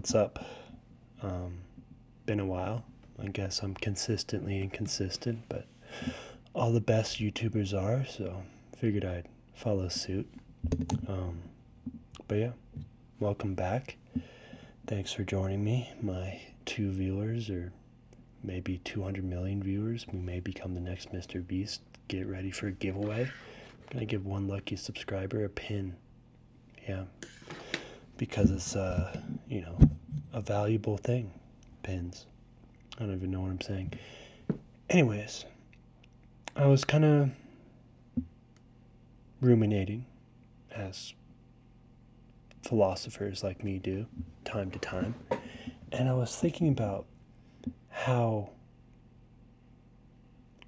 What's up? Um, Been a while. I guess I'm consistently inconsistent, but all the best YouTubers are, so figured I'd follow suit. Um, but yeah, welcome back. Thanks for joining me. My two viewers, or maybe 200 million viewers, we may become the next Mr. Beast. Get ready for a giveaway. I'm gonna give one lucky subscriber a pin. Yeah, because it's a valuable thing. Pins. I don't even know what I'm saying. Anyways, I was kind of ruminating, as philosophers like me do, time to time, and I was thinking about how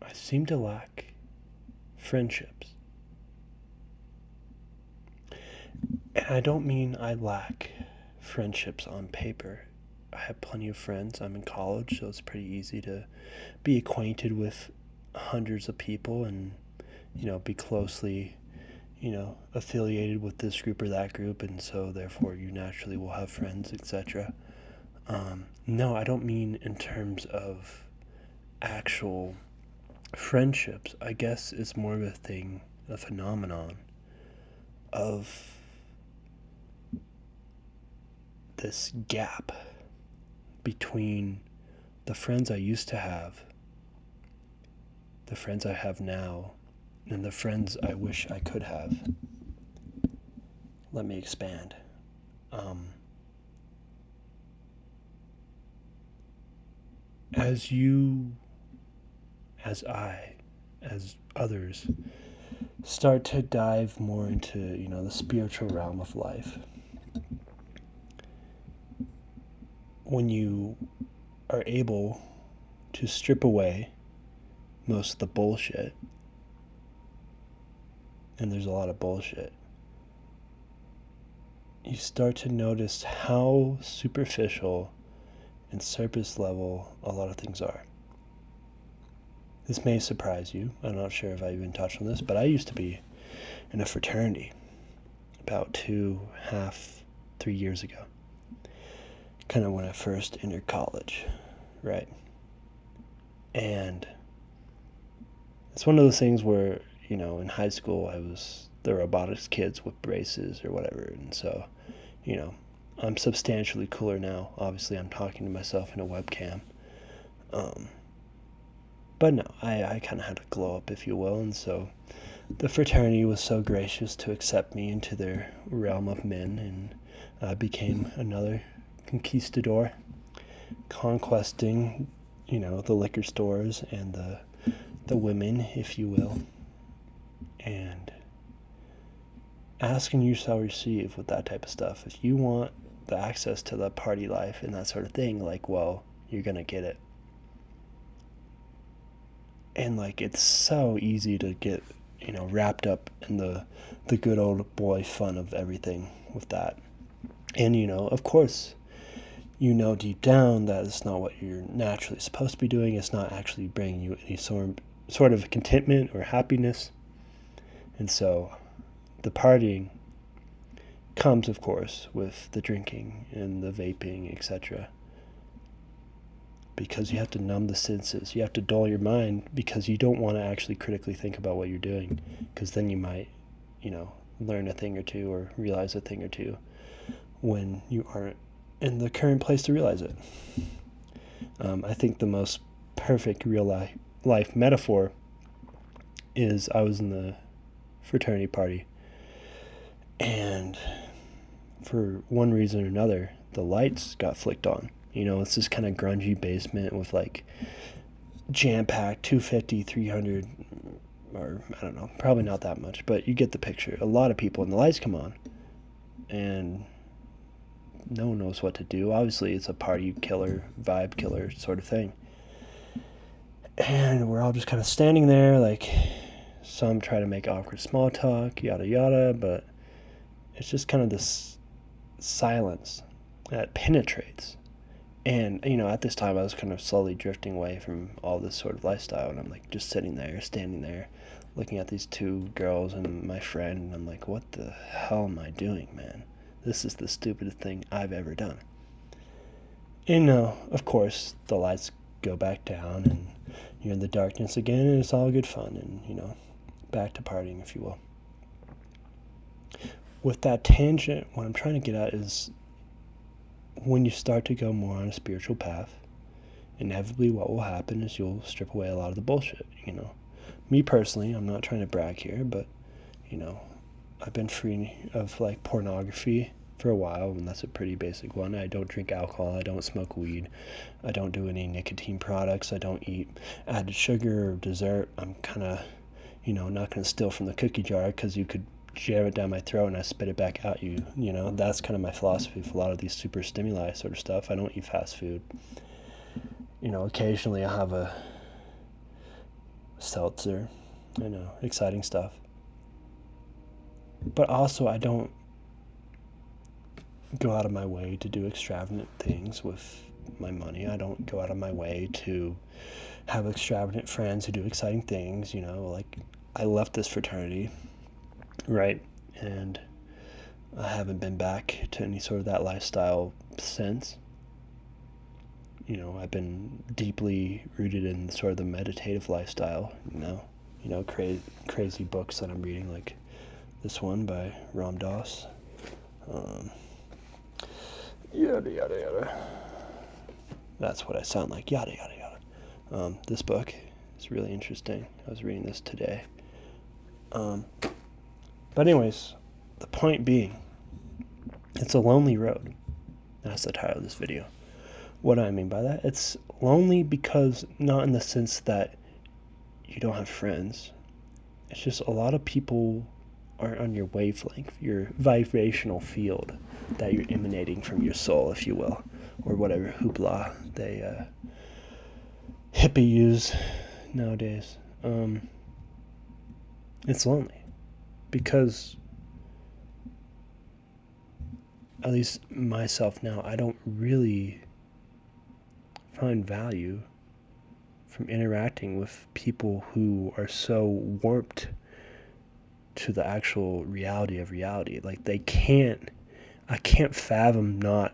I seem to lack friendships. And I don't mean I lack friendships on paper. I have plenty of friends. I'm in college, so it's pretty easy to be acquainted with hundreds of people and, be closely affiliated with this group or that group, and so therefore you naturally will have friends, etc. No, I don't mean in terms of actual friendships. I guess it's more of a thing, a phenomenon of this gap between the friends I used to have, the friends I have now, and the friends I wish I could have. Let me expand. Um, as you, as I, as others start to dive more into, the spiritual realm of life, when you are able to strip away most of the bullshit, and there's a lot of bullshit, you start to notice how superficial and surface level a lot of things are. This may surprise you. I'm not sure if I even touched on this, but I used to be in a fraternity about 3 years ago. Kind of when I first entered college, right? And it's one of those things where, in high school I was the robotics kids with braces or whatever, and so, you know, I'm substantially cooler now. Obviously, I'm talking to myself in a webcam. Um, but no, I kind of had a glow up, if you will, and so the fraternity was so gracious to accept me into their realm of men, and I became another conquistador, conquesting, the liquor stores and the women, if you will, and ask and you shall receive with that type of stuff. If you want the access to the party life and that sort of thing, like, well, you're gonna get it. And like, it's so easy to get, wrapped up in the good old boy fun of everything with that. And of course, deep down that it's not what you're naturally supposed to be doing. It's not actually bringing you any sort of contentment or happiness. And so the partying comes, of course, with the drinking and the vaping, etc. Because you have to numb the senses. You have to dull your mind because you don't want to actually critically think about what you're doing, because then you might, learn a thing or two or realize a thing or two when you aren't in the current place to realize it. I think the most perfect real life metaphor is I was in the fraternity party, and for one reason or another, the lights got flicked on. It's this kind of grungy basement with like jam-packed 250, 300, or I don't know, probably not that much, but you get the picture. A lot of people, and the lights come on, and no one knows what to do. Obviously, it's a party killer, vibe killer sort of thing. And we're all just kind of standing there, like, some try to make awkward small talk, yada yada, but it's just kind of this silence that penetrates. And, at this time I was kind of slowly drifting away from all this sort of lifestyle, and I'm like just sitting there, standing there, looking at these two girls and my friend, and I'm like, what the hell am I doing, man? This is the stupidest thing I've ever done. And of course, the lights go back down and you're in the darkness again, and it's all good fun, and back to partying, if you will. With that tangent, what I'm trying to get at is when you start to go more on a spiritual path, inevitably what will happen is you'll strip away a lot of the bullshit. Me personally, I'm not trying to brag here, but I've been free of like pornography for a while, and that's a pretty basic one. I don't drink alcohol, I don't smoke weed, I don't do any nicotine products, I don't eat added sugar or dessert. I'm kind of not going to steal from the cookie jar, because you could jam it down my throat and I spit it back out you. That's kind of my philosophy with a lot of these super stimuli sort of stuff. I don't eat fast food. Occasionally I have a seltzer. I know, exciting stuff. But also I don't go out of my way to do extravagant things with my money. I don't go out of my way to have extravagant friends who do exciting things. Like, I left this fraternity, right? And I haven't been back to any sort of that lifestyle since. I've been deeply rooted in sort of the meditative lifestyle, crazy books that I'm reading, like this one by Ram Dass. Yada, yada, yada. That's what I sound like. Yada, yada, yada. This book is really interesting. I was reading this today. But anyways, the point being, it's a lonely road. That's the title of this video. What do I mean by that? It's lonely because not in the sense that you don't have friends. It's just a lot of people aren't on your wavelength, your vibrational field that you're emanating from your soul, if you will, or whatever hoopla they hippie use nowadays. It's lonely because, at least myself now, I don't really find value from interacting with people who are so warped to the actual reality of reality. Like, I can't fathom not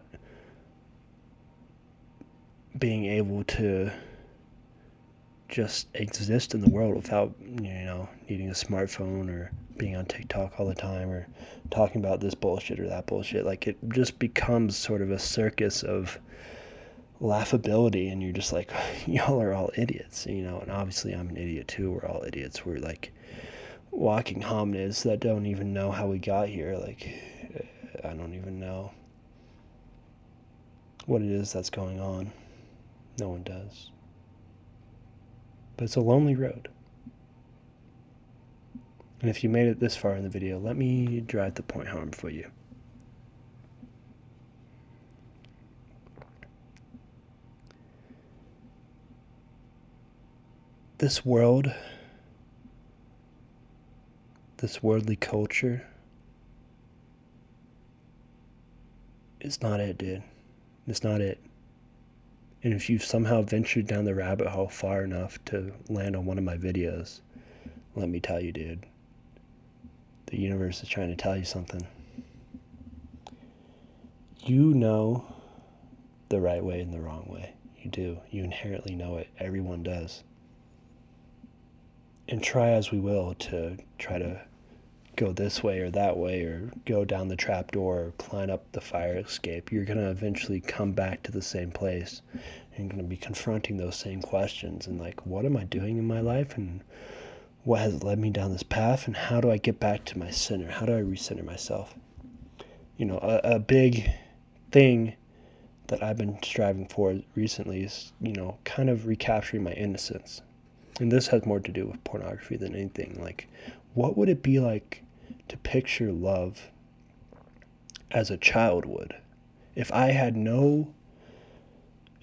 being able to just exist in the world without, needing a smartphone or being on TikTok all the time or talking about this bullshit or that bullshit. Like, it just becomes sort of a circus of laughability, and you're just like, y'all are all idiots, and obviously I'm an idiot too. We're all idiots. We're like walking hominids that don't even know how we got here. Like, I don't even know what it is that's going on. No one does. But it's a lonely road. And if you made it this far in the video, let me drive the point home for you. This world, this worldly culture, it's not it, dude. It's not it. And if you've somehow ventured down the rabbit hole far enough to land on one of my videos, let me tell you, dude, the universe is trying to tell you something. You know the right way and the wrong way. You do. You inherently know it. Everyone does. And try as we will to try to go this way or that way, or go down the trap door, or climb up the fire escape, you're going to eventually come back to the same place. And you're going to be confronting those same questions, and like, what am I doing in my life, and what has led me down this path, and how do I get back to my center? How do I recenter myself? A big thing that I've been striving for recently is, kind of recapturing my innocence. And this has more to do with pornography than anything. Like, what would it be like to picture love as a child would? If I had no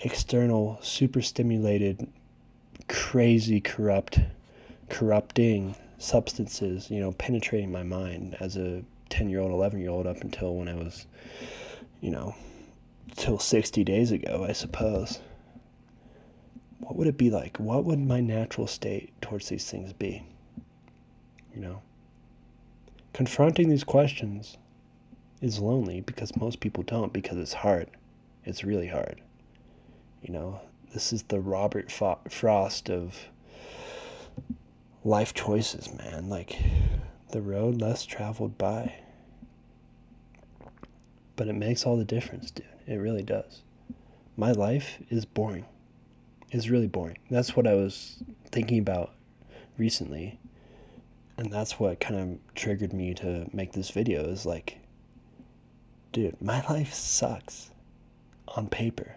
external, super stimulated, crazy, corrupting substances, penetrating my mind as a 10-year-old, 11-year-old, up until when I was, till 60 days ago, I suppose. What would it be like? What would my natural state towards these things be? Confronting these questions is lonely because most people don't, because it's hard. It's really hard. You know, this is the Robert Frost of life choices, man. Like, the road less traveled by. But it makes all the difference, dude. It really does. My life is boring. It's really boring. That's what I was thinking about recently. And that's what kind of triggered me to make this video, is like, dude, my life sucks on paper.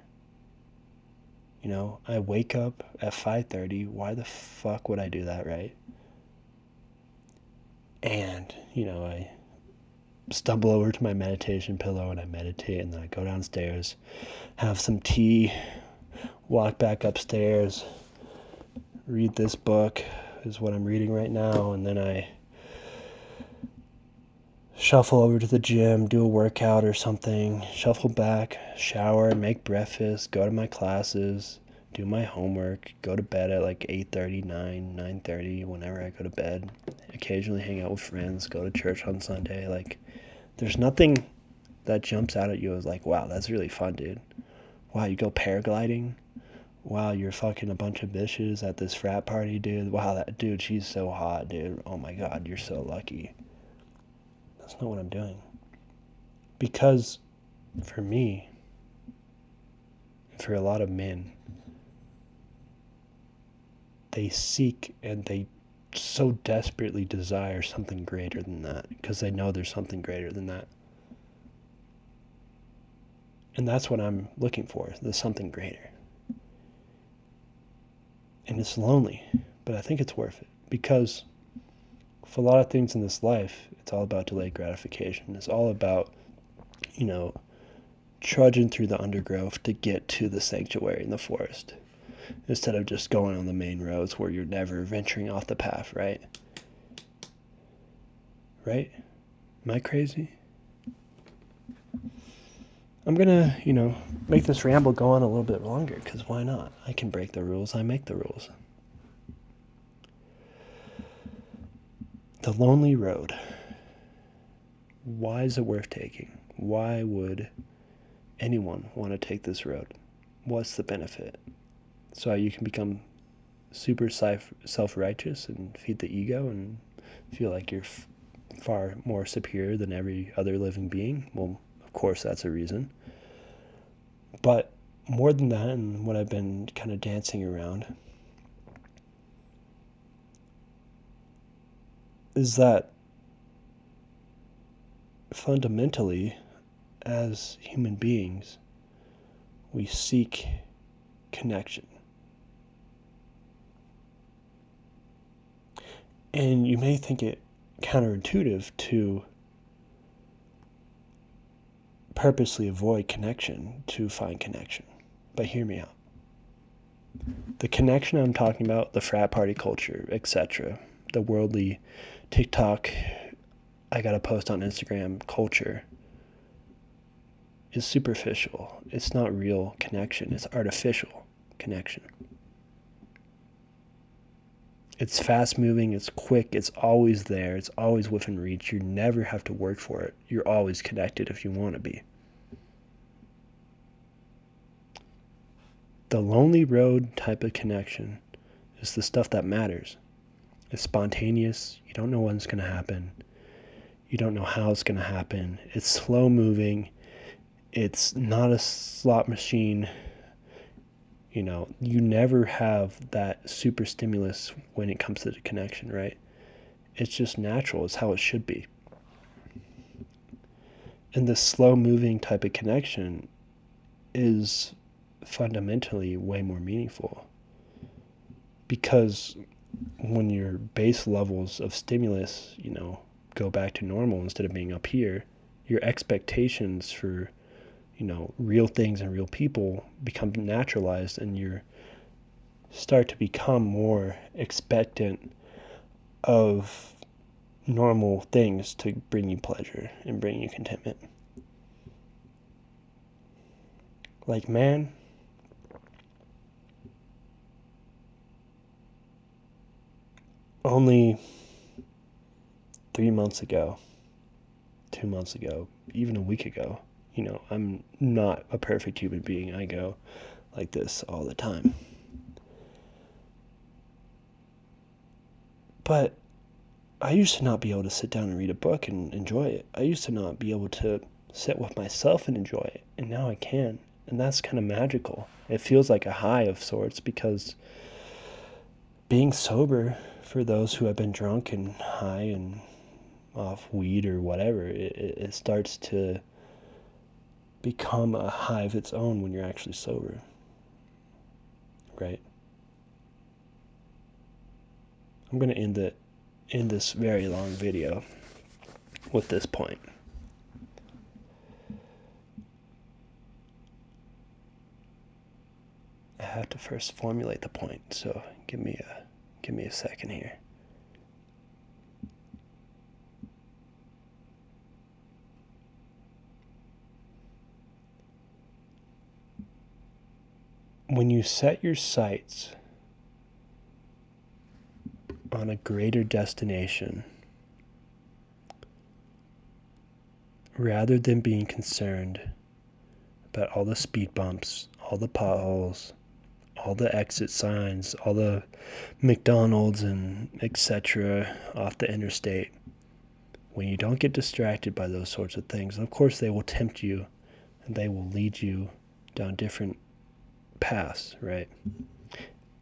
You know, I wake up at 5:30. Why the fuck would I do that, right? And, you know, I stumble over to my meditation pillow and I meditate, and then I go downstairs, have some tea, walk back upstairs, read this book, is what I'm reading right now, and then I shuffle over to the gym, do a workout or something, shuffle back, shower, make breakfast, go to my classes, do my homework, go to bed at like 8:30, 9:30, whenever I go to bed, occasionally hang out with friends, go to church on Sunday. Like, there's nothing that jumps out at you as like, wow, that's really fun, dude. Wow, you go paragliding? Wow, you're fucking a bunch of bitches at this frat party, dude. Wow, that dude, she's so hot, dude. Oh my god, you're so lucky. That's not what I'm doing. Because for me, for a lot of men, they seek and they so desperately desire something greater than that, because they know there's something greater than that. And that's what I'm looking for, there's something greater. And it's lonely, but I think it's worth it, because for a lot of things in this life, it's all about delayed gratification. It's all about, you know, trudging through the undergrowth to get to the sanctuary in the forest, instead of just going on the main roads where you're never venturing off the path, right? Right? Am I crazy? I'm gonna, make this ramble go on a little bit longer, because why not? I can break the rules, I make the rules. The lonely road. Why is it worth taking? Why would anyone want to take this road? What's the benefit? So you can become super self-righteous and feed the ego and feel like you're far more superior than every other living being? Well, of course that's a reason. But more than that, and what I've been kind of dancing around, is that fundamentally, as human beings, we seek connection. And you may think it counterintuitive to purposely avoid connection to find connection. But hear me out. The connection I'm talking about, the frat party culture, etc., the worldly TikTok, I gotta post on Instagram culture, is superficial. It's not real connection. It's artificial connection. It's fast moving, it's quick, it's always there, it's always within reach. You never have to work for it. You're always connected if you want to be. The lonely road type of connection is the stuff that matters. It's spontaneous. You don't know when it's going to happen. You don't know how it's going to happen. It's slow moving. It's not a slot machine. You never have that super stimulus when it comes to the connection, right? It's just natural. It's how it should be. And the slow moving type of connection is fundamentally way more meaningful, because when your base levels of stimulus, go back to normal instead of being up here, your expectations for, real things and real people become naturalized, and you start to become more expectant of normal things to bring you pleasure and bring you contentment. Like, man, only 3 months ago, 2 months ago, even a week ago, I'm not a perfect human being. I go like this all the time. But I used to not be able to sit down and read a book and enjoy it. I used to not be able to sit with myself and enjoy it, and now I can. And that's kind of magical. It feels like a high of sorts, because being sober, for those who have been drunk and high and off weed or whatever, it starts to become a high of its own when you're actually sober, right? I'm going to end this very long video with this point. I have to first formulate the point, so give me a second here. When you set your sights on a greater destination, rather than being concerned about all the speed bumps, all the potholes, all the exit signs, all the McDonald's and etc. off the interstate, when you don't get distracted by those sorts of things, of course they will tempt you and they will lead you down different paths, right?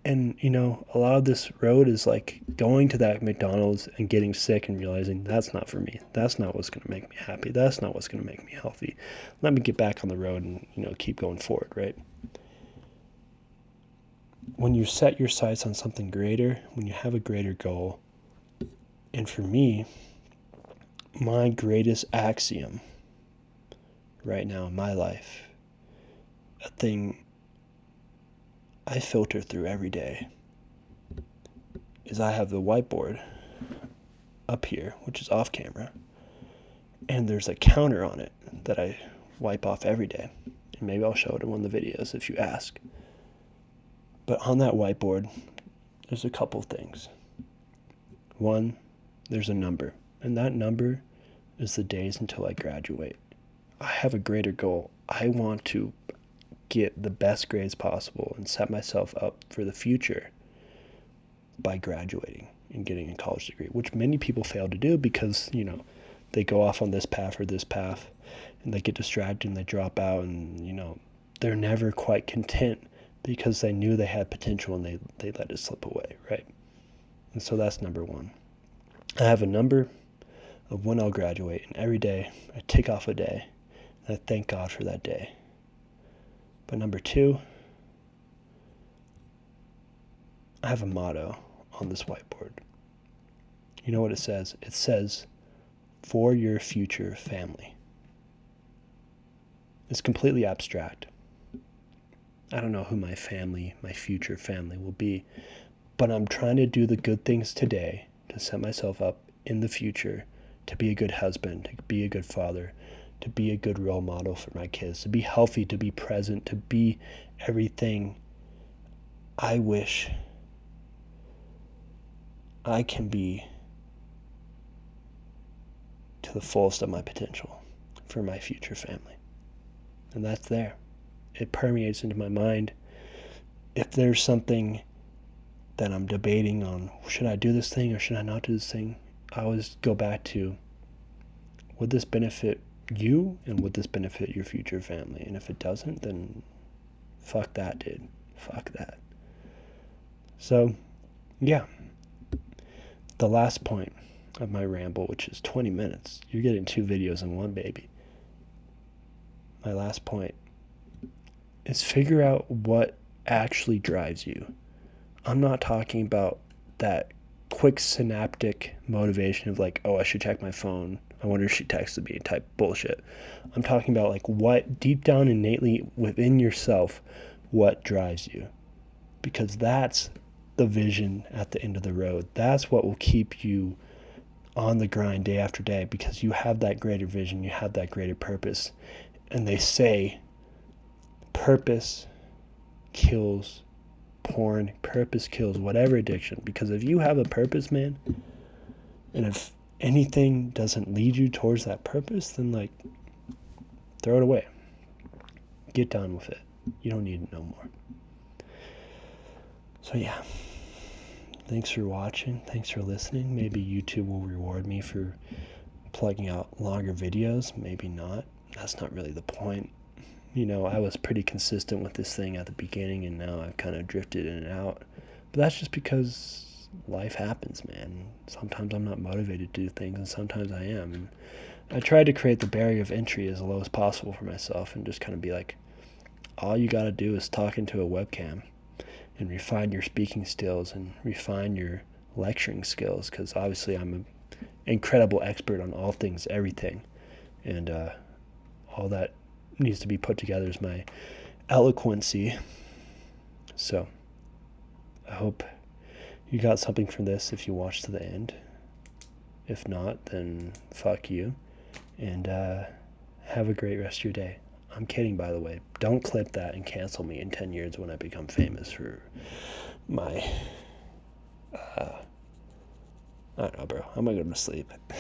And a lot of this road is like going to that McDonald's and getting sick and realizing that's not for me. That's not what's going to make me happy. That's not what's going to make me healthy. Let me get back on the road and keep going forward, right? When you set your sights on something greater, when you have a greater goal, and for me, my greatest axiom right now in my life, a thing I filter through every day, is I have the whiteboard up here, which is off camera, and there's a counter on it that I wipe off every day. And maybe I'll show it in one of the videos if you ask. But on that whiteboard, there's a couple things. One, there's a number, and that number is the days until I graduate. I have a greater goal. I want to get the best grades possible and set myself up for the future by graduating and getting a college degree, which many people fail to do because, they go off on this path or this path and they get distracted and they drop out, and, they're never quite content because they knew they had potential and they let it slip away, right? And so that's number one. I have a number of when I'll graduate, and every day I tick off a day and I thank God for that day. But number two, I have a motto on this whiteboard. You know what it says? It says, "For your future family." It's completely abstract. I don't know who my future family will be, but I'm trying to do the good things today to set myself up in the future to be a good husband, to be a good father, to be a good role model for my kids, to be healthy, to be present, to be everything I wish I can be to the fullest of my potential for my future family. And that's there. It permeates into my mind. If there's something that I'm debating on, should I do this thing or should I not do this thing, I always go back to, would this benefit you and would this benefit your future family? And if it doesn't, then fuck that, dude. Fuck that. So, yeah. The last point of my ramble, which is 20 minutes. You're getting 2 videos in one, baby. My last point is figure out what actually drives you. I'm not talking about that quick synaptic motivation of like, oh, I should check my phone. I wonder if she texted me type bullshit. I'm talking about like what deep down innately within yourself, what drives you. Because that's the vision at the end of the road. That's what will keep you on the grind day after day, because you have that greater vision, you have that greater purpose. And they say purpose kills porn, purpose kills whatever addiction. Because if you have a purpose, man, and if anything doesn't lead you towards that purpose, then like throw it away. Get done with it. You don't need to know more. So yeah, thanks for watching. Thanks for listening. Maybe YouTube will reward me for plugging out longer videos. Maybe not. That's not really the point. I was pretty consistent with this thing at the beginning, and now I've kind of drifted in and out. But that's just because life happens, man. Sometimes I'm not motivated to do things, and sometimes I am. And I tried to create the barrier of entry as low as possible for myself and just kind of be like, all you got to do is talk into a webcam and refine your speaking skills and refine your lecturing skills, because obviously I'm an incredible expert on all things, everything. And all that needs to be put together is my eloquency. So I hope you got something from this if you watched to the end. If not, then fuck you. And have a great rest of your day. I'm kidding, by the way. Don't clip that and cancel me in 10 years when I become famous for my... I don't know, bro. I'm gonna go to sleep.